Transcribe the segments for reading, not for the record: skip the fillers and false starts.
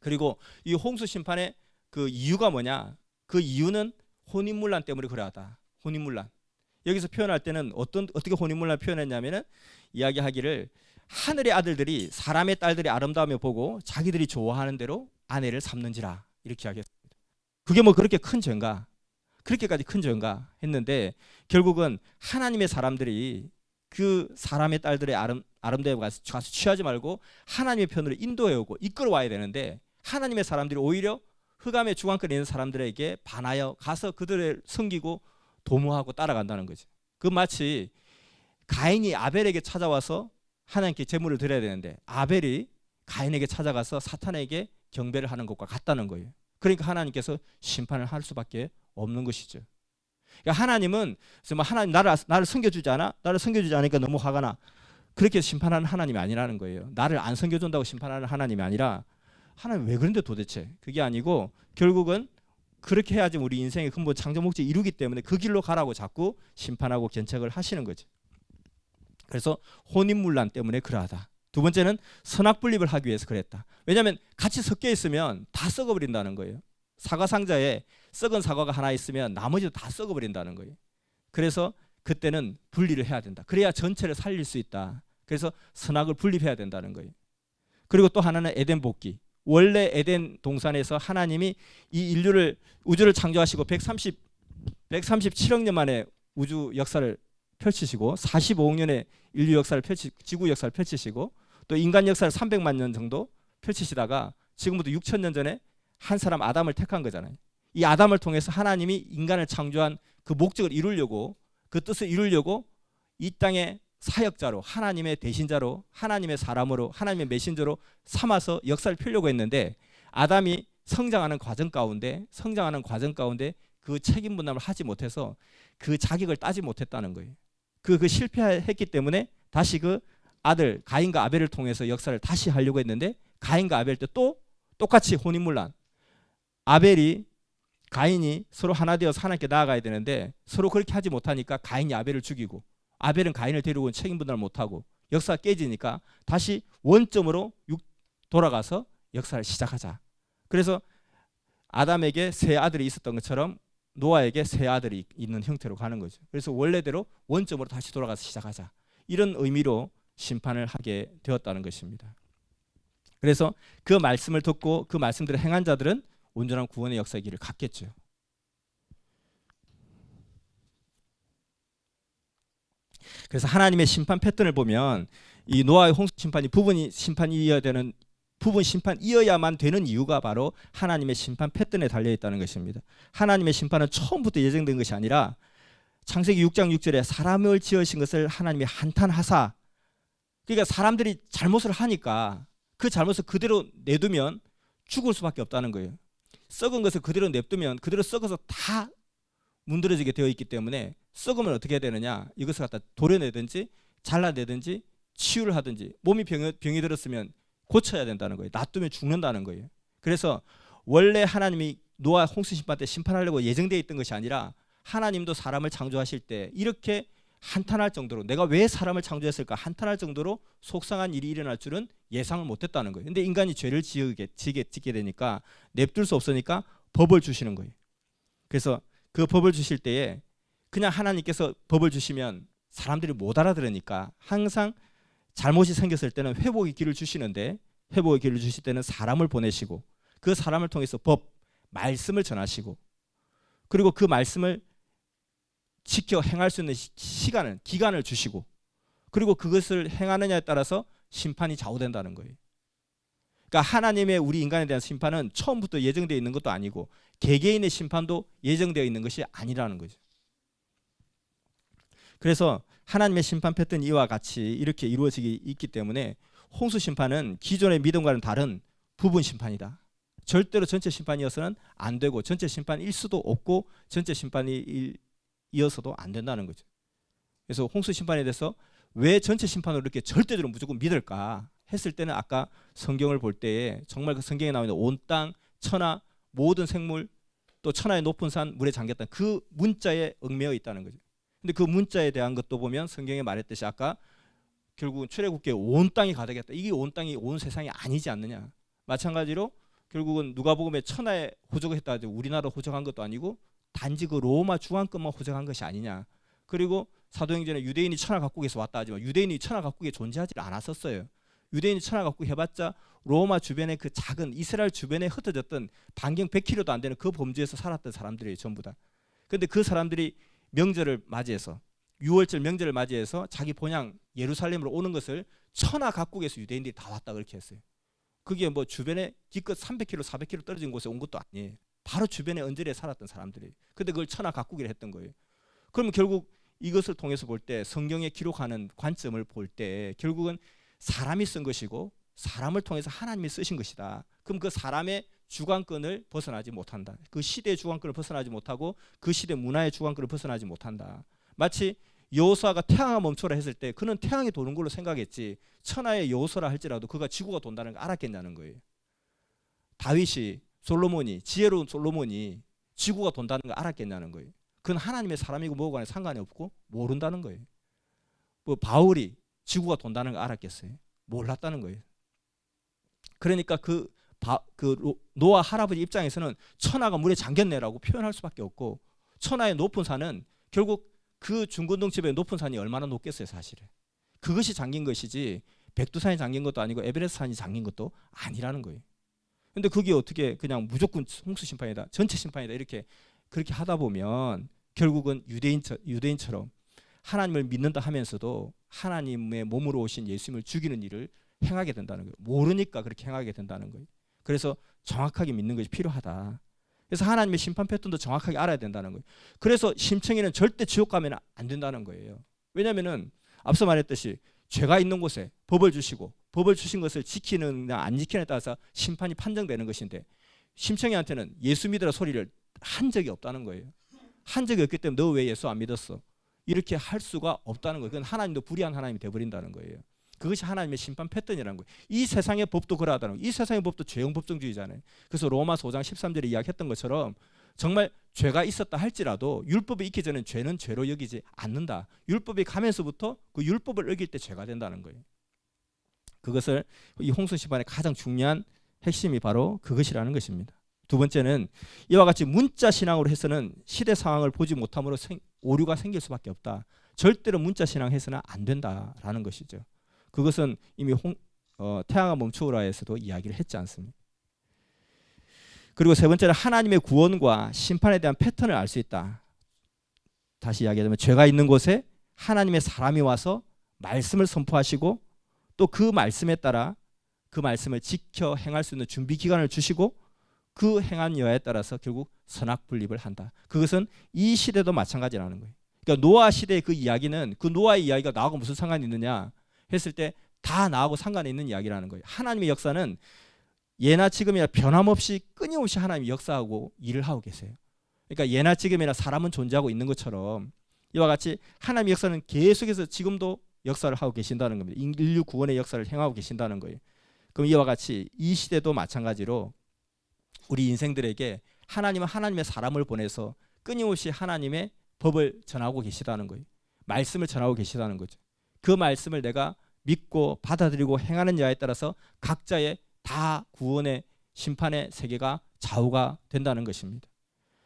그리고 이 홍수 심판의 그 이유가 뭐냐? 그 이유는 혼인문란 때문에 그러하다. 혼인문란. 여기서 표현할 때는 어떻게 혼인문란을 표현했냐면은 이야기하기를 하늘의 아들들이 사람의 딸들의 아름다움을 보고 자기들이 좋아하는 대로 아내를 삼는지라 이렇게 이야기했습니다. 그게 뭐 그렇게 큰 죄인가? 그렇게까지 큰 죄인가 했는데 결국은 하나님의 사람들이 그 사람의 딸들의 아름다움에 가서 취하지 말고 하나님의 편으로 인도해오고 이끌어와야 되는데 하나님의 사람들이 오히려 흑암의 주관권에 있는 사람들에게 반하여 가서 그들을 섬기고 도모하고 따라간다는 거죠. 그 마치 가인이 아벨에게 찾아와서 하나님께 제물을 드려야 되는데 아벨이 가인에게 찾아가서 사탄에게 경배를 하는 것과 같다는 거예요. 그러니까 하나님께서 심판을 할 수밖에 없는 것이죠. 그러니까 하나님은 하나님 나를 섬겨주지 않아? 나를 섬겨주지 않으니까 너무 화가 나. 그렇게 심판하는 하나님이 아니라는 거예요. 나를 안 섬겨준다고 심판하는 하나님이 아니라 하나님 왜 그런데 도대체? 그게 아니고 결국은 그렇게 해야지 우리 인생의 근본 창조 목적을 이루기 때문에 그 길로 가라고 자꾸 심판하고 견책을 하시는 거죠. 그래서 혼인문란 때문에 그러하다. 두 번째는 선악분립을 하기 위해서 그랬다. 왜냐하면 같이 섞여 있으면 다 썩어버린다는 거예요. 사과 상자에 썩은 사과가 하나 있으면 나머지도 다 썩어버린다는 거예요. 그래서 그때는 분리를 해야 된다. 그래야 전체를 살릴 수 있다. 그래서 선악을 분립해야 된다는 거예요. 그리고 또 하나는 에덴 복귀. 원래 에덴 동산에서 하나님이 이 인류를 우주를 창조하시고 137억 년 만에 우주 역사를 펼치시고 45억 년의 인류 역사를 지구 역사를 펼치시고 또 인간 역사를 300만 년 정도 펼치시다가 지금부터 6천 년 전에 한 사람 아담을 택한 거잖아요. 이 아담을 통해서 하나님이 인간을 창조한 그 목적을 이루려고 그 뜻을 이루려고 이 땅의 사역자로 하나님의 대신자로 하나님의 사람으로 하나님의 메신저로 삼아서 역사를 펴려고 했는데 아담이 성장하는 과정 가운데 그 책임 분담을 하지 못해서 그 자격을 따지 못했다는 거예요. 그 실패했기 때문에 다시 그 아들 가인과 아벨을 통해서 역사를 다시 하려고 했는데 가인과 아벨 때 또 똑같이 혼인문란. 가인이 서로 하나 되어서 하나님께 나아가야 되는데 서로 그렇게 하지 못하니까 가인이 아벨을 죽이고 아벨은 가인을 데리고 책임 분담을 못하고 역사가 깨지니까 다시 원점으로 돌아가서 역사를 시작하자. 그래서 아담에게 세 아들이 있었던 것처럼 노아에게 세 아들이 있는 형태로 가는 거죠. 그래서 원래대로 원점으로 다시 돌아가서 시작하자. 이런 의미로 심판을 하게 되었다는 것입니다. 그래서 그 말씀을 듣고 그 말씀들을 행한 자들은 온전한 구원의 역사의 길을 갔겠죠. 그래서 하나님의 심판 패턴을 보면 이 노아의 홍수 심판이 부분 심판이어야만 되는 이유가 바로 하나님의 심판 패턴에 달려 있다는 것입니다. 하나님의 심판은 처음부터 예정된 것이 아니라 창세기 6장 6절에 사람을 지으신 것을 하나님이 한탄하사, 그러니까 사람들이 잘못을 하니까 그 잘못을 그대로 내두면 죽을 수밖에 없다는 거예요. 썩은 것을 그대로 냅두면 그대로 썩어서 다 문드러지게 되어 있기 때문에 썩으면 어떻게 해야 되느냐, 이것을 갖다 도려내든지 잘라내든지 치유를 하든지, 몸이 병이 들었으면 고쳐야 된다는 거예요. 놔두면 죽는다는 거예요. 그래서 원래 하나님이 노아 홍수 심판 때 심판하려고 예정되어 있던 것이 아니라 하나님도 사람을 창조하실 때 이렇게 한탄할 정도로, 내가 왜 사람을 창조했을까 한탄할 정도로 속상한 일이 일어날 줄은 예상을 못했다는 거예요. 근데 인간이 죄를 짓게 되니까 냅둘 수 없으니까 법을 주시는 거예요. 그래서 그 법을 주실 때에 그냥 하나님께서 법을 주시면 사람들이 못 알아들으니까 항상 잘못이 생겼을 때는 회복의 길을 주시는데, 회복의 길을 주실 때는 사람을 보내시고 그 사람을 통해서 말씀을 전하시고, 그리고 그 말씀을 지켜 행할 수 있는 기간을 주시고, 그리고 그것을 행하느냐에 따라서 심판이 좌우된다는 거예요. 그러니까 하나님의 우리 인간에 대한 심판은 처음부터 예정되어 있는 것도 아니고 개개인의 심판도 예정되어 있는 것이 아니라는 거죠. 그래서 하나님의 심판 패턴이 이와 같이 이렇게 이루어지기 있기 때문에 홍수 심판은 기존의 믿음과는 다른 부분 심판이다. 절대로 전체 심판이어서는 안 되고 전체 심판일 수도 없고 전체 심판이 이어서도 안 된다는 거죠. 그래서 홍수 심판에 대해서 왜 전체 심판으로 이렇게 절대적으로 무조건 믿을까 했을 때는 아까 성경을 볼 때에 정말 그 성경에 나오는 온 땅, 천하, 모든 생물, 또 천하의 높은 산, 물에 잠겼다, 그 문자에 얽매여 있다는 거죠. 근데 그 문자에 대한 것도 보면 성경에 말했듯이 아까 결국은 출애굽기에 온 땅이 가득했다. 이게 온 땅이 온 세상이 아니지 않느냐. 마찬가지로 결국은 누가복음에 천하에 호적했다 하죠. 우리나라 호적한 것도 아니고 단지 그 로마 중앙권만 호적한 것이 아니냐. 그리고 사도행전에 유대인이 천하 각국에서 왔다 하지만 유대인이 천하 각국에 존재하지 않았었어요. 유대인이 천하 각국 해봤자 로마 주변에 그 작은 이스라엘 주변에 흩어졌던 반경 100km도 안 되는 그 범주에서 살았던 사람들이 전부 다. 근데 그 사람들이 명절을 맞이해서 유월절 명절을 맞이해서 자기 본향 예루살렘으로 오는 것을 천하 각국에서 유대인들이 다 왔다 그렇게 했어요. 그게 뭐 주변에 기껏 300km, 400km 떨어진 곳에 온 것도 아니에요. 바로 주변에 언저리에 살았던 사람들이. 근데 그걸 천하 각국이라 했던 거예요. 그러면 결국 이것을 통해서 볼 때 성경에 기록하는 관점을 볼 때 결국은 사람이 쓴 것이고 사람을 통해서 하나님이 쓰신 것이다. 그럼 그 사람의 주관권을 벗어나지 못한다. 그 시대의 주관권을 벗어나지 못하고 그 시대 문화의 주관권을 벗어나지 못한다. 마치 여호수아가 태양아 멈춰라 했을 때 그는 태양이 도는 걸로 생각했지 천하의 여호수아라 할지라도 그가 지구가 돈다는 걸 알았겠냐는 거예요. 다윗이 솔로몬이 지혜로운 솔로몬이 지구가 돈다는 걸 알았겠냐는 거예요. 그건 하나님의 사람이고 뭐고 간에 상관이 없고 모른다는 거예요. 뭐 바울이 지구가 돈다는 걸 알았겠어요? 몰랐다는 거예요. 그러니까 노아 할아버지 입장에서는 천하가 물에 잠겼네라고 표현할 수밖에 없고 천하의 높은 산은 결국 그 중근동집의 높은 산이 얼마나 높겠어요 사실은. 그것이 잠긴 것이지 백두산이 잠긴 것도 아니고 에베레스트 산이 잠긴 것도 아니라는 거예요. 근데 그게 어떻게 그냥 무조건 홍수 심판이다 전체 심판이다 이렇게 그렇게 하다 보면 결국은 유대인처럼 하나님을 믿는다 하면서도 하나님의 몸으로 오신 예수님을 죽이는 일을 행하게 된다는 거예요. 모르니까 그렇게 행하게 된다는 거예요. 그래서 정확하게 믿는 것이 필요하다. 그래서 하나님의 심판 패턴도 정확하게 알아야 된다는 거예요. 그래서 심청이는 절대 지옥 가면 안 된다는 거예요. 왜냐하면 앞서 말했듯이 죄가 있는 곳에 법을 주시고 법을 주신 것을 지키느냐 안 지키느냐에 따라서 심판이 판정되는 것인데 심청이한테는 예수 믿으라 소리를 한 적이 없다는 거예요. 한 적이 없기 때문에 너 왜 예수 안 믿었어? 이렇게 할 수가 없다는 거예요. 그건 하나님도 불의한 하나님이 되어버린다는 거예요. 그것이 하나님의 심판 패턴이라는 거예요. 이 세상의 법도 그러하다는 거예요. 이 세상의 법도 죄형 법정주의잖아요. 그래서 로마서 5장 13절에 이야기했던 것처럼 정말 죄가 있었다 할지라도 율법이 있기 전에 죄는 죄로 여기지 않는다. 율법이 가면서부터 그 율법을 어길 때 죄가 된다는 거예요. 그것을 이 홍수 심판의 가장 중요한 핵심이 바로 그것이라는 것입니다. 두 번째는 이와 같이 문자 신앙으로 해서는 시대 상황을 보지 못함으로 오류가 생길 수밖에 없다. 절대로 문자 신앙해서는 안 된다라는 것이죠. 그것은 이미 태양아 멈추어라에서도 이야기를 했지 않습니까? 그리고 세 번째는 하나님의 구원과 심판에 대한 패턴을 알 수 있다. 다시 이야기하자면 죄가 있는 곳에 하나님의 사람이 와서 말씀을 선포하시고 또 그 말씀에 따라 그 말씀을 지켜 행할 수 있는 준비 기간을 주시고 그 행한 여하에 따라서 결국 선악분립을 한다. 그것은 이 시대도 마찬가지라는 거예요. 그러니까 노아 시대의 그 이야기는 그 노아의 이야기가 나하고 무슨 상관이 있느냐 했을 때 다 나하고 상관이 있는 이야기라는 거예요. 하나님의 역사는 예나 지금이나 변함없이 끊임없이 하나님이 역사하고 일을 하고 계세요. 그러니까 예나 지금이나 사람은 존재하고 있는 것처럼 이와 같이 하나님의 역사는 계속해서 지금도 역사를 하고 계신다는 겁니다. 인류 구원의 역사를 행하고 계신다는 거예요. 그럼 이와 같이 이 시대도 마찬가지로 우리 인생들에게 하나님은 하나님의 사람을 보내서 끊임없이 하나님의 법을 전하고 계시다는 거예요. 말씀을 전하고 계시다는 거죠. 그 말씀을 내가 믿고 받아들이고 행하는 자에 따라서 각자의 다 구원의 심판의 세계가 좌우가 된다는 것입니다.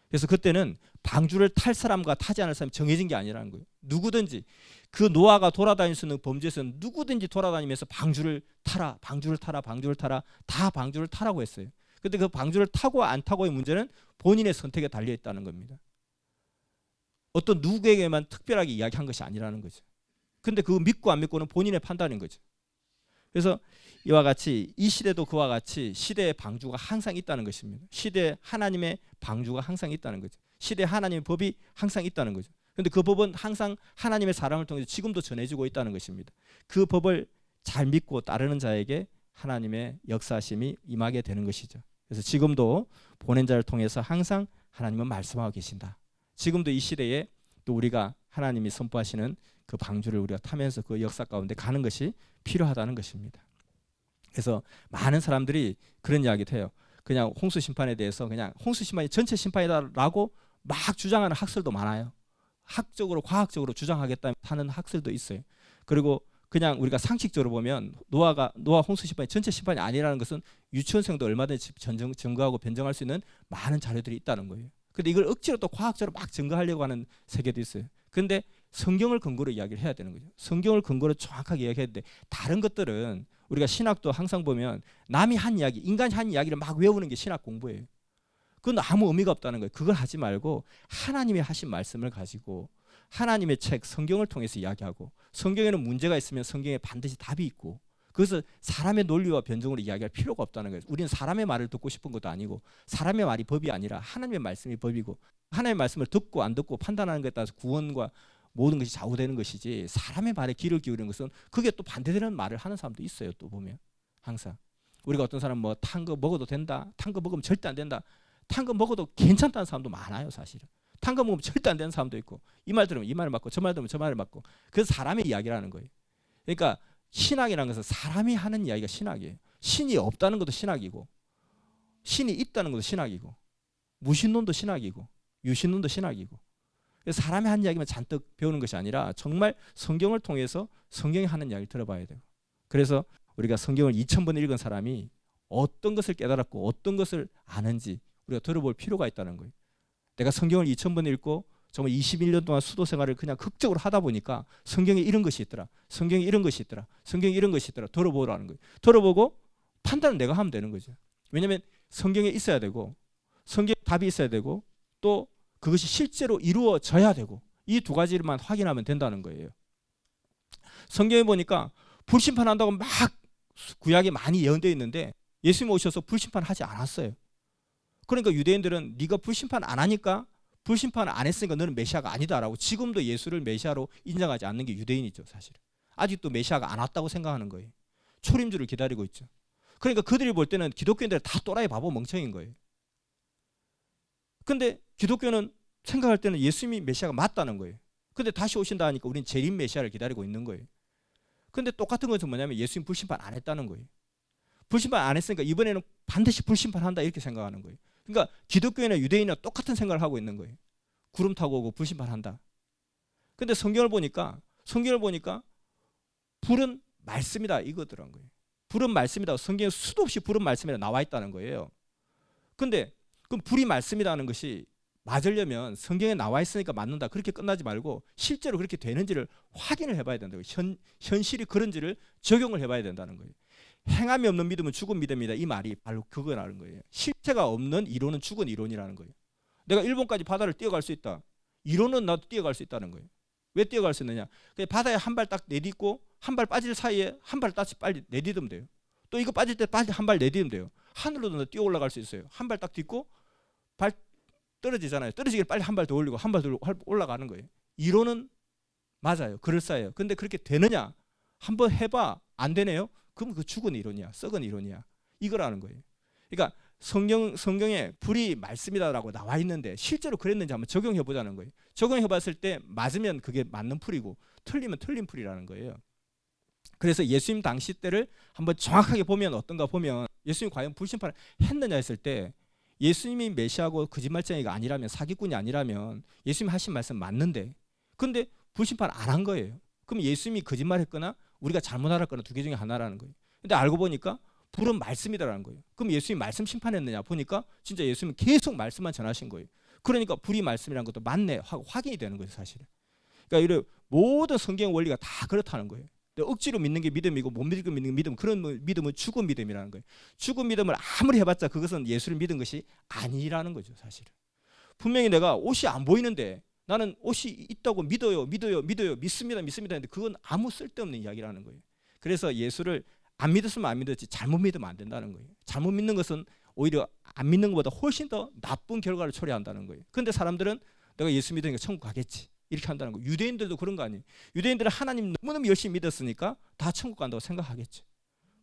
그래서 그때는 방주를 탈 사람과 타지 않을 사람이 정해진 게 아니라는 거예요. 누구든지 그 노아가 돌아다닐 수 있는 범죄에서는 누구든지 돌아다니면서 방주를 타라, 방주를 타라, 방주를 타라, 다 방주를 타라고 했어요. 근데 그 방주를 타고 안 타고의 문제는 본인의 선택에 달려 있다는 겁니다. 어떤 누구에게만 특별하게 이야기한 것이 아니라는 거죠. 근데 그거 믿고 안 믿고는 본인의 판단인 거죠. 그래서 이와 같이 이 시대도 그와 같이 시대의 방주가 항상 있다는 것입니다. 시대에 하나님의 방주가 항상 있다는 거죠. 시대에 하나님의 법이 항상 있다는 거죠. 그런데 그 법은 항상 하나님의 사람을 통해서 지금도 전해지고 있다는 것입니다. 그 법을 잘 믿고 따르는 자에게 하나님의 역사심이 임하게 되는 것이죠. 그래서 지금도 보낸 자를 통해서 항상 하나님은 말씀하고 계신다. 지금도 이 시대에 또 우리가 하나님이 선포하시는 그 방주를 우리가 타면서 그 역사 가운데 가는 것이 필요하다는 것입니다. 그래서 많은 사람들이 그런 이야기도 해요. 그냥 홍수 심판에 대해서 그냥 홍수 심판이 전체 심판이다라고 막 주장하는 학설도 많아요. 학적으로 과학적으로 주장하겠다 하는 학설도 있어요. 그리고 그냥 우리가 상식적으로 보면 노아 홍수 심판이 전체 심판이 아니라는 것은 유치원생도 얼마든지 증거하고 변증할 수 있는 많은 자료들이 있다는 거예요. 근데 이걸 억지로 또 과학적으로 막 증거하려고 하는 세계도 있어요. 근데 성경을 근거로 이야기를 해야 되는 거죠. 성경을 근거로 정확하게 이야기해야 되는데 다른 것들은 우리가 신학도 항상 보면 남이 한 이야기, 인간이 한 이야기를 막 외우는 게 신학 공부예요. 그건 아무 의미가 없다는 거예요. 그걸 하지 말고 하나님이 하신 말씀을 가지고 하나님의 책 성경을 통해서 이야기하고 성경에는 문제가 있으면 성경에 반드시 답이 있고 그것을 사람의 논리와 변증으로 이야기할 필요가 없다는 거예요. 우리는 사람의 말을 듣고 싶은 것도 아니고 사람의 말이 법이 아니라 하나님의 말씀이 법이고 하나님의 말씀을 듣고 안 듣고 판단하는 것에 따라서 구원과 모든 것이 좌우되는 것이지 사람의 말에 귀를 기울이는 것은 그게 또 반대되는 말을 하는 사람도 있어요. 또 보면 항상 우리가 어떤 사람 뭐 탄 거 먹어도 된다, 탄 거 먹으면 절대 안 된다, 탄 거 먹어도 괜찮다는 사람도 많아요. 사실은 탄 거 먹으면 절대 안 되는 사람도 있고 이 말 들으면 이 말을 맞고 저 말 들으면 저 말을 맞고 그래서 사람의 이야기라는 거예요. 그러니까 신학이라는 것은 사람이 하는 이야기가 신학이에요. 신이 없다는 것도 신학이고 신이 있다는 것도 신학이고 무신론도 신학이고 유신론도 신학이고 사람이 하는 이야기만 잔뜩 배우는 것이 아니라 정말 성경을 통해서 성경이 하는 이야기를 들어봐야 돼요. 그래서 우리가 성경을 2000번 읽은 사람이 어떤 것을 깨달았고 어떤 것을 아는지 우리가 들어볼 필요가 있다는 거예요. 내가 성경을 2000번 읽고 정말 21년 동안 수도 생활을 그냥 극적으로 하다 보니까 성경에 이런 것이 있더라. 성경에 이런 것이 있더라. 성경에 이런 것이 있더라. 들어보라는 거예요. 들어보고 판단은 내가 하면 되는 거죠. 왜냐하면 성경에 있어야 되고 성경에 답이 있어야 되고 또 그것이 실제로 이루어져야 되고 이 두 가지만 확인하면 된다는 거예요. 성경에 보니까 불심판한다고 막 구약에 많이 예언되어 있는데 예수님 오셔서 불심판하지 않았어요. 그러니까 유대인들은 네가 불심판 안 하니까 불심판 안 했으니까 너는 메시아가 아니다라고 지금도 예수를 메시아로 인정하지 않는 게 유대인이죠. 사실 아직도 메시아가 안 왔다고 생각하는 거예요. 초림주를 기다리고 있죠. 그러니까 그들이 볼 때는 기독교인들 다 또라이 바보 멍청인 거예요. 근데 기독교는 생각할 때는 예수님이 메시아가 맞다는 거예요. 근데 다시 오신다 하니까 우리는 재림 메시아를 기다리고 있는 거예요. 근데 똑같은 것은 뭐냐면 예수님 불심판 안 했다는 거예요. 불심판 안 했으니까 이번에는 반드시 불심판한다 이렇게 생각하는 거예요. 그러니까 기독교인이나 유대인이나 똑같은 생각을 하고 있는 거예요. 구름 타고 오고 불심판한다. 근데 성경을 보니까 불은 말씀이다 이거더란 거예요. 불은 말씀이다. 성경에 수도 없이 불은 말씀이다 나와 있다는 거예요. 근데 그럼 불이 말씀이라는 것이 맞으려면 성경에 나와 있으니까 맞는다 그렇게 끝나지 말고 실제로 그렇게 되는지를 확인을 해봐야 된다고요. 현실이 그런지를 적용을 해봐야 된다는 거예요. 행함이 없는 믿음은 죽은 믿음이다. 이 말이 바로 그거라는 거예요. 실체가 없는 이론은 죽은 이론이라는 거예요. 내가 일본까지 바다를 뛰어갈 수 있다. 이론은 나도 뛰어갈 수 있다는 거예요. 왜 뛰어갈 수 있느냐? 바다에 한 발 딱 내딛고 한 발 빠질 사이에 한 발 다시 빨리 내딛으면 돼요. 또 이거 빠질 때 빨리 한 발 내딛으면 돼요. 하늘로도 뛰어 올라갈 수 있어요. 한 발 딱 딛고 발 떨어지잖아요. 떨어지길 빨리 한 발 더 올리고 한 발 더 올라가는 거예요. 이론은 맞아요. 그럴싸해요. 근데 그렇게 되느냐? 한번 해봐. 안 되네요. 그럼 그 죽은 이론이야. 썩은 이론이야. 이거라는 거예요. 그러니까 성경에 불이 말씀이다라고 나와 있는데 실제로 그랬는지 한번 적용해 보자는 거예요. 적용해 봤을 때 맞으면 그게 맞는 풀이고 틀리면 틀린 풀이라는 거예요. 그래서 예수님 당시 때를 한번 정확하게 보면 어떤가 보면 예수님이 과연 불심판을 했느냐 했을 때 예수님이 메시아고 거짓말쟁이가 아니라면 사기꾼이 아니라면 예수님이 하신 말씀 맞는데 근데 불심판 안 한 거예요. 그럼 예수님이 거짓말했거나 우리가 잘못 알았거나 두 개 중에 하나라는 거예요. 근데 알고 보니까 불은 말씀이다라는 거예요. 그럼 예수님이 말씀 심판했느냐 보니까 진짜 예수님은 계속 말씀만 전하신 거예요. 그러니까 불이 말씀이라는 것도 맞네 하고 확인이 되는 거예요. 사실은. 그러니까 이런 모든 성경 원리가 다 그렇다는 거예요. 억지로 믿는 게 믿음이고 못 믿고 믿는 게 믿음, 그런 믿음은 죽은 믿음이라는 거예요. 죽은 믿음을 아무리 해봤자 그것은 예수를 믿은 것이 아니라는 거죠. 사실은. 분명히 내가 옷이 안 보이는데 나는 옷이 있다고 믿어요 믿습니다 했는데 그건 아무 쓸데없는 이야기라는 거예요. 그래서 예수를 안 믿었으면 안 믿었지 잘못 믿으면 안 된다는 거예요. 잘못 믿는 것은 오히려 안 믿는 것보다 훨씬 더 나쁜 결과를 초래한다는 거예요. 그런데 사람들은 내가 예수 믿으니까 천국 가겠지 이렇게 한다는 거예요. 유대인들도 그런 거 아니에요. 유대인들은 하나님 너무너무 열심히 믿었으니까 다 천국 간다고 생각하겠죠.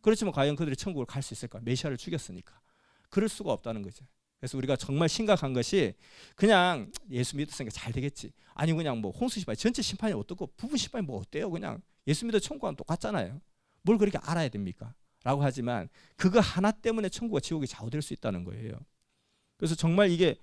그렇지만 과연 그들이 천국을 갈 수 있을까? 메시아를 죽였으니까. 그럴 수가 없다는 거죠. 그래서 우리가 정말 심각한 것이 그냥 예수 믿었으니까 잘 되겠지. 아니 그냥 뭐 홍수 심판 전체 심판이 어떻고 부분 심판이 뭐 어때요? 그냥 예수 믿어 천국은 똑같잖아요. 뭘 그렇게 알아야 됩니까? 라고 하지만 그거 하나 때문에 천국과 지옥이 좌우될 수 있다는 거예요. 그래서 정말 이게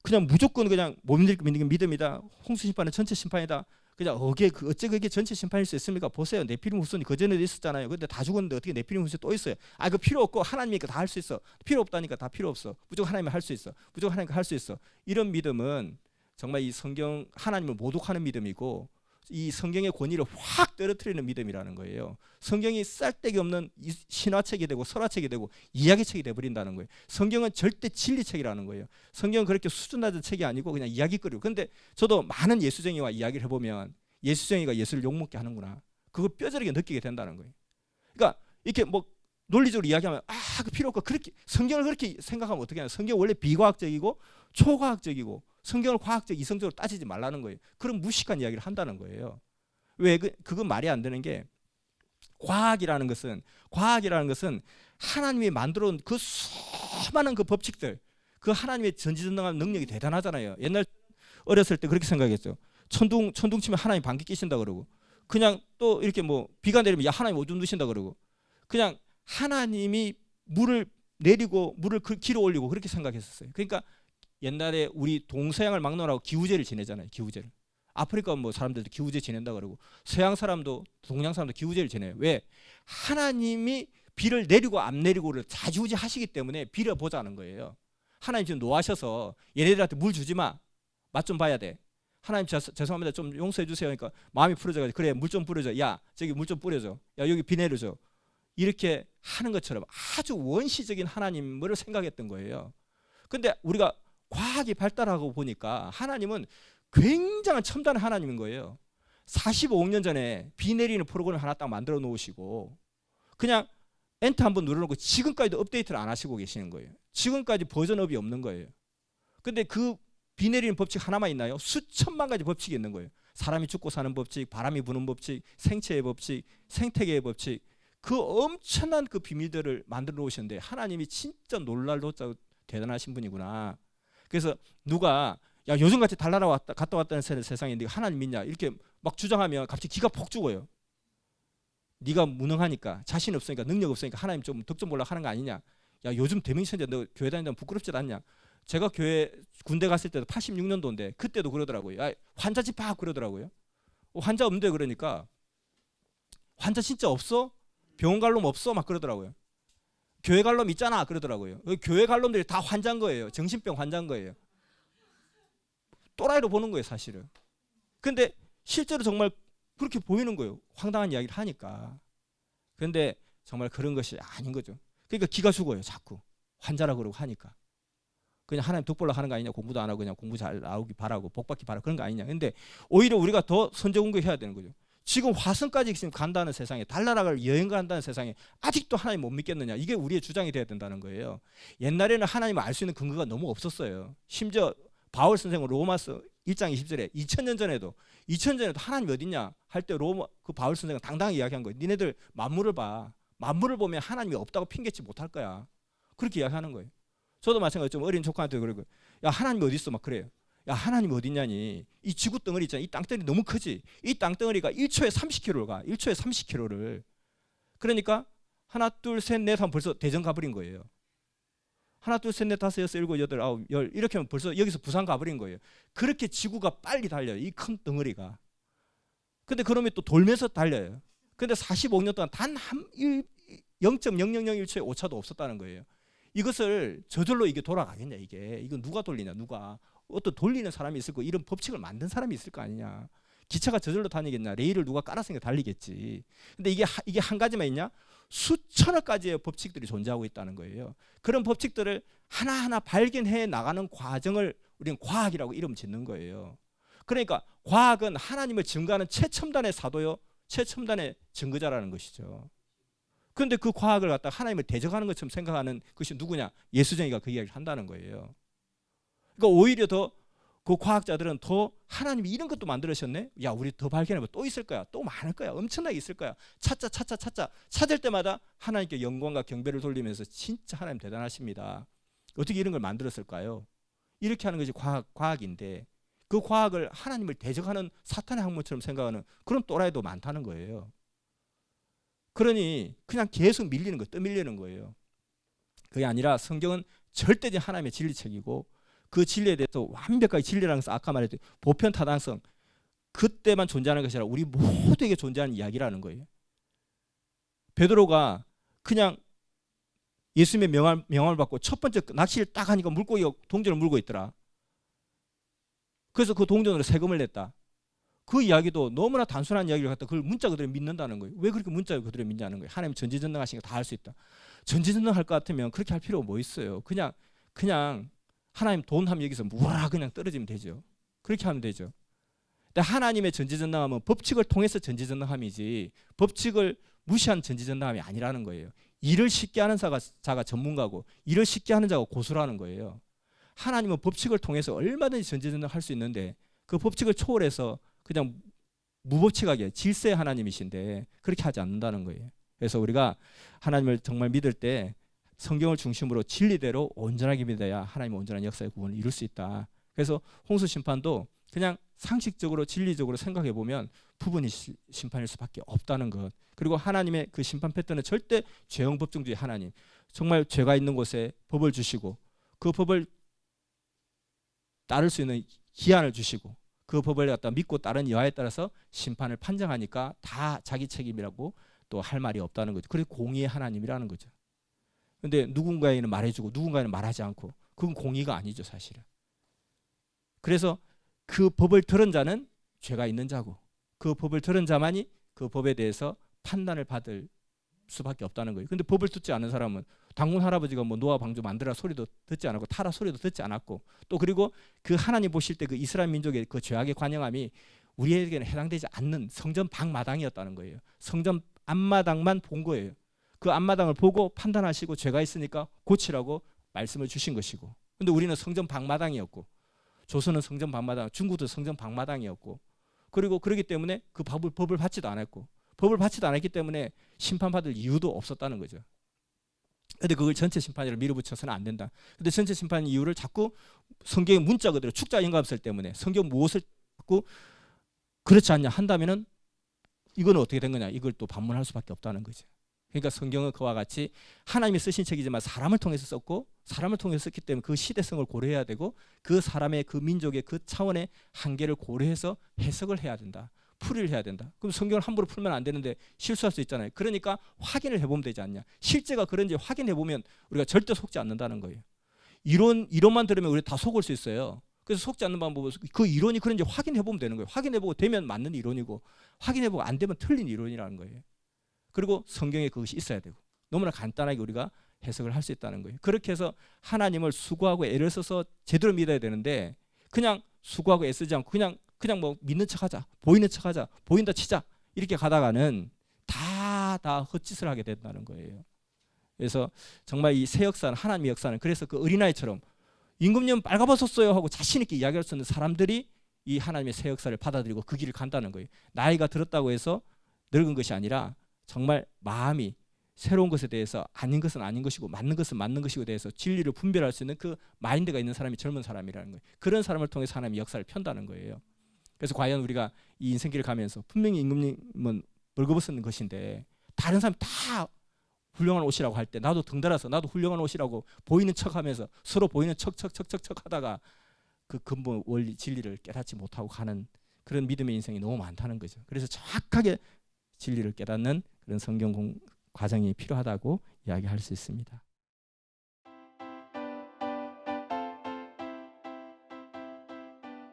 그냥 무조건 그냥 못 믿는 게 믿음이다. 홍수 심판은 전체 심판이다. 그냥 어째 그게 전체 심판일 수 있습니까? 보세요. 네피림 후손이 그 전에도 있었잖아요. 근데 다 죽었는데 어떻게 네피림 후손이 또 있어요? 그 필요 없고 하나님이니까 다 할 수 있어. 필요 없다니까 다 필요 없어. 무조건 하나님이 할 수 있어. 무조건 하나님이 할 수 있어. 이런 믿음은 정말 이 성경 하나님을 모독하는 믿음이고 이 성경의 권위를 확 떨어뜨리는 믿음이라는 거예요. 성경이 쌀데기 없는 신화책이 되고 설화책이 되고 이야기책이 되어버린다는 거예요. 성경은 절대 진리책이라는 거예요. 성경은 그렇게 수준 낮은 책이 아니고 그냥 이야기거리고. 근데 저도 많은 예수쟁이와 이야기를 해보면 예수쟁이가 예수를 욕먹게 하는구나. 그걸 뼈저리게 느끼게 된다는 거예요. 그러니까 이렇게 뭐 논리적으로 이야기하면 그 필요 없고 그렇게 성경을 그렇게 생각하면 어떻게 하냐. 성경 원래 비과학적이고 초과학적이고 성경을 과학적 이성적으로 따지지 말라는 거예요. 그런 무식한 이야기를 한다는 거예요. 왜 그건 말이 안 되는 게 과학이라는 것은 하나님이 만들어 온 그 수많은 그 법칙들, 그 하나님의 전지전능한 능력이 대단하잖아요. 옛날 어렸을 때 그렇게 생각했죠. 천둥 치면 하나님 방귀 끼신다 그러고, 그냥 또 이렇게 뭐 비가 내리면 야 하나님 오줌 누신다 그러고, 그냥 하나님이 물을 내리고 물을 길어 올리고 그렇게 생각했었어요. 그러니까 옛날에 우리 동서양을 막론하고 기후제를 지내잖아요. 기후제를. 아프리카 뭐 사람들도 기후제 지낸다 그러고 서양 사람도 동양 사람도 기후제를 지내요. 왜? 하나님이 비를 내리고 안 내리고를 자주지 하시기 때문에 비를 보자는 거예요. 하나님 지금 노하셔서 얘네들한테 물 주지 마. 맛 좀 봐야 돼. 하나님 죄송합니다. 좀 용서해 주세요. 그러니까 마음이 풀어져가지고 그래 물 좀 뿌려줘. 야 저기 물 좀 뿌려줘. 야 여기 비 내려줘. 이렇게 하는 것처럼 아주 원시적인 하나님을 생각했던 거예요. 근데 우리가 과학이 발달하고 보니까 하나님은 굉장한 첨단의 하나님인 거예요. 45억 년 전에 비 내리는 프로그램 하나 딱 만들어 놓으시고 그냥 엔터 한번 눌러놓고 지금까지도 업데이트를 안 하시고 계시는 거예요. 지금까지 버전업이 없는 거예요. 근데 그 비 내리는 법칙 하나만 있나요? 수천만 가지 법칙이 있는 거예요. 사람이 죽고 사는 법칙, 바람이 부는 법칙, 생체의 법칙, 생태계의 법칙, 그 엄청난 그 비밀들을 만들어 놓으셨는데 하나님이 진짜 놀랄도록 대단하신 분이구나. 그래서 누가 야 요즘같이 달나라 갔다 왔다는 세상에 네가 하나님 믿냐 이렇게 막 주장하면 갑자기 기가 폭 죽어요. 네가 무능하니까 자신 없으니까 능력 없으니까 하나님 좀 덕 좀 보려고 하는 거 아니냐. 야 요즘 대명천재 너 교회 다니면 부끄럽지 않냐. 제가 교회 군대 갔을 때도 86년도인데 그때도 그러더라고요. 야, 환자 집합 그러더라고요. 환자 없는데 그러니까 환자 진짜 없어? 병원 갈 놈 없어? 막 그러더라고요. 교회 갈 놈 있잖아 그러더라고요. 교회 갈 놈들이 다 환자인 거예요. 정신병 환자인 거예요. 또라이로 보는 거예요 사실은. 근데 실제로 정말 그렇게 보이는 거예요. 황당한 이야기를 하니까. 그런데 정말 그런 것이 아닌 거죠. 그러니까 기가 죽어요. 자꾸 환자라 그러고 하니까. 그냥 하나님 덕 보려고 하는 거 아니냐. 공부도 안 하고 그냥 공부 잘 나오기 바라고 복 받기 바라고 그런 거 아니냐. 근데 오히려 우리가 더 선제 공격해야 되는 거죠. 지금 화성까지 지금 간다는 세상에 달나라를 여행 간다는 세상에 아직도 하나님 못 믿겠느냐. 이게 우리의 주장이 돼야 된다는 거예요. 옛날에는 하나님을 알 수 있는 근거가 너무 없었어요. 심지어 바울 선생은 로마서 1장 20절에 2000년 전에도 하나님 어딨냐 할 때 로마 그 바울 선생은 당당하게 이야기한 거예요. 니네들 만물을 봐. 만물을 보면 하나님이 없다고 핑계치 못할 거야. 그렇게 이야기하는 거예요. 저도 마찬가지로 좀 어린 조카한테 그러고 야 하나님 어디 있어 막 그래요. 야 하나님 어딨냐니. 이 지구 덩어리 있잖아. 이 땅덩어리 너무 크지. 이 땅덩어리가 1초에 30km를 가. 1초에 30km를. 그러니까 하나 둘 셋 넷 하면 벌써 대전 가버린 거예요. 하나 둘 셋 넷 다섯 여섯 일곱 여덟 아홉 열 이렇게 하면 벌써 여기서 부산 가버린 거예요. 그렇게 지구가 빨리 달려요. 이 큰 덩어리가. 근데 그러면 또 돌면서 달려요. 근데 45년 동안 단 0.0001초의 오차도 없었다는 거예요. 이것을 저절로 이게 돌아가겠냐 이게. 이건 누가 돌리냐 누가. 어떤 돌리는 사람이 있을 거 이런 법칙을 만든 사람이 있을 거 아니냐. 기차가 저절로 다니겠냐. 레일을 누가 깔았으니까 달리겠지. 근데 이게 한 가지만 있냐. 수천억 가지의 법칙들이 존재하고 있다는 거예요. 그런 법칙들을 하나하나 발견해 나가는 과정을 우리는 과학이라고 이름 짓는 거예요. 그러니까 과학은 하나님을 증거하는 최첨단의 사도요, 최첨단의 증거자라는 것이죠. 그런데 그 과학을 갖다 하나님을 대적하는 것처럼 생각하는 것이 누구냐? 예수쟁이가 그 이야기를 한다는 거예요. 그러니까 오히려 더 그 과학자들은 더 하나님이 이런 것도 만들으셨네? 야 우리 더 발견해봐. 또 있을 거야. 또 많을 거야. 엄청나게 있을 거야. 찾자. 찾을 때마다 하나님께 영광과 경배를 돌리면서 진짜 하나님 대단하십니다. 어떻게 이런 걸 만들었을까요? 이렇게 하는 것이 과학인데 그 과학을 하나님을 대적하는 사탄의 학문처럼 생각하는 그런 또라이도 많다는 거예요. 그러니 그냥 계속 밀리는 거, 떠밀리는 거예요. 그게 아니라 성경은 절대적인 하나님의 진리책이고 그 진리에 대해서 완벽하게 진리라는 것은 아까 말했듯이 보편타당성, 그때만 존재하는 것이 아니라 우리 모두에게 존재하는 이야기라는 거예요. 베드로가 그냥 예수님의 명함을 받고 첫 번째 낚시를 딱 하니까 물고기가 동전을 물고 있더라. 그래서 그 동전으로 세금을 냈다. 그 이야기도 너무나 단순한 이야기를 갖다 그걸 문자 그대로 믿는다는 거예요. 왜 그렇게 문자 그대로 믿냐는 거예요. 하나님 전지전능하시니까 다 할 수 있다. 전지전능할 것 같으면 그렇게 할 필요가 뭐 있어요. 그냥 하나님 돈 하면 여기서 무라 그냥 떨어지면 되죠. 그렇게 하면 되죠. 근데 하나님의 전지전능함은 법칙을 통해서 전지전능함이지 법칙을 무시한 전지전능함이 아니라는 거예요. 일을 쉽게 하는 자가 전문가고 일을 쉽게 하는 자가 고수라는 거예요. 하나님은 법칙을 통해서 얼마든지 전지전능할 수 있는데 그 법칙을 초월해서 그냥 무법칙하게 질서의 하나님이신데 그렇게 하지 않는다는 거예요. 그래서 우리가 하나님을 정말 믿을 때 성경을 중심으로 진리대로 온전하게 믿어야 하나님의 온전한 역사의 구원을 이룰 수 있다. 그래서 홍수 심판도 그냥 상식적으로 진리적으로 생각해 보면 부분이 심판일 수밖에 없다는 것. 그리고 하나님의 그 심판 패턴은 절대 죄형 법정주의 하나님. 정말 죄가 있는 곳에 법을 주시고 그 법을 따를 수 있는 기한을 주시고 그 법을 갖다 믿고 따른 여하에 따라서 심판을 판정하니까 다 자기 책임이라고 또 할 말이 없다는 거죠. 그래서 공의의 하나님이라는 거죠. 근데 누군가에는 말해주고 누군가에는 말하지 않고 그건 공의가 아니죠, 사실은. 그래서 그 법을 들은 자는 죄가 있는 자고 그 법을 들은 자만이 그 법에 대해서 판단을 받을 수밖에 없다는 거예요. 근데 법을 듣지 않은 사람은 당군 할아버지가 뭐 노아 방주 만들라 소리도 듣지 않았고 타라 소리도 듣지 않았고 또 그리고 그 하나님 보실 때 그 이스라엘 민족의 그 죄악의 관영함이 우리에게는 해당되지 않는 성전 방마당이었다는 거예요. 성전 앞마당만 본 거예요. 그 앞마당을 보고 판단하시고 죄가 있으니까 고치라고 말씀을 주신 것이고 근데 우리는 성전 방마당이었고 조선은 성전 방마당, 중국도 성전 방마당이었고 그리고 그렇기 때문에 그 법을 받지도 않았고 법을 받지도 않았기 때문에 심판받을 이유도 없었다는 거죠. 근데 그걸 전체 심판이라고 밀어붙여서는 안 된다. 근데 전체 심판 이유를 자꾸 성경의 문자 그대로 축자 연갑설 때문에 성경 무엇을 자꾸 그렇지 않냐 한다면은 이거는 어떻게 된 거냐 이걸 또 반문할 수밖에 없다는 거죠. 그러니까 성경은 그와 같이 하나님이 쓰신 책이지만 사람을 통해서 썼고 사람을 통해서 썼기 때문에 그 시대성을 고려해야 되고 그 사람의 그 민족의 그 차원의 한계를 고려해서 해석을 해야 된다. 풀이를 해야 된다. 그럼 성경을 함부로 풀면 안 되는데 실수할 수 있잖아요. 그러니까 확인을 해보면 되지 않냐. 실제가 그런지 확인해보면 우리가 절대 속지 않는다는 거예요. 이론만 들으면 우리 다 속을 수 있어요. 그래서 속지 않는 방법은 그 이론이 그런지 확인해보면 되는 거예요. 확인해보고 되면 맞는 이론이고 확인해보고 안 되면 틀린 이론이라는 거예요. 그리고 성경에 그것이 있어야 되고 너무나 간단하게 우리가 해석을 할 수 있다는 거예요. 그렇게 해서 하나님을 수고하고 애를 써서 제대로 믿어야 되는데 그냥 수고하고 애쓰지 않고 그냥 뭐 믿는 척하자, 보이는 척하자, 보인다 치자 이렇게 가다가는 다 헛짓을 하게 된다는 거예요. 그래서 정말 이 새 역사는 하나님의 역사는 그래서 그 어린아이처럼 임금님 빨가벗었어요 하고 자신 있게 이야기할 수 있는 사람들이 이 하나님의 새 역사를 받아들이고 그 길을 간다는 거예요. 나이가 들었다고 해서 늙은 것이 아니라 정말 마음이 새로운 것에 대해서 아닌 것은 아닌 것이고 맞는 것은 맞는 것이고 대해서 진리를 분별할 수 있는 그 마인드가 있는 사람이 젊은 사람이라는 거예요. 그런 사람을 통해서 하나님의 역사를 편다는 거예요. 그래서 과연 우리가 이 인생길을 가면서 분명히 임금님은 벌거벗은 것인데 다른 사람 다 훌륭한 옷이라고 할 때 나도 등달아서 나도 훌륭한 옷이라고 보이는 척하면서 서로 보이는 척 하다가 그 근본 원리 진리를 깨닫지 못하고 가는 그런 믿음의 인생이 너무 많다는 거죠. 그래서 정확하게 진리를 깨닫는 그런 성경 과정이 필요하다고 이야기할 수 있습니다.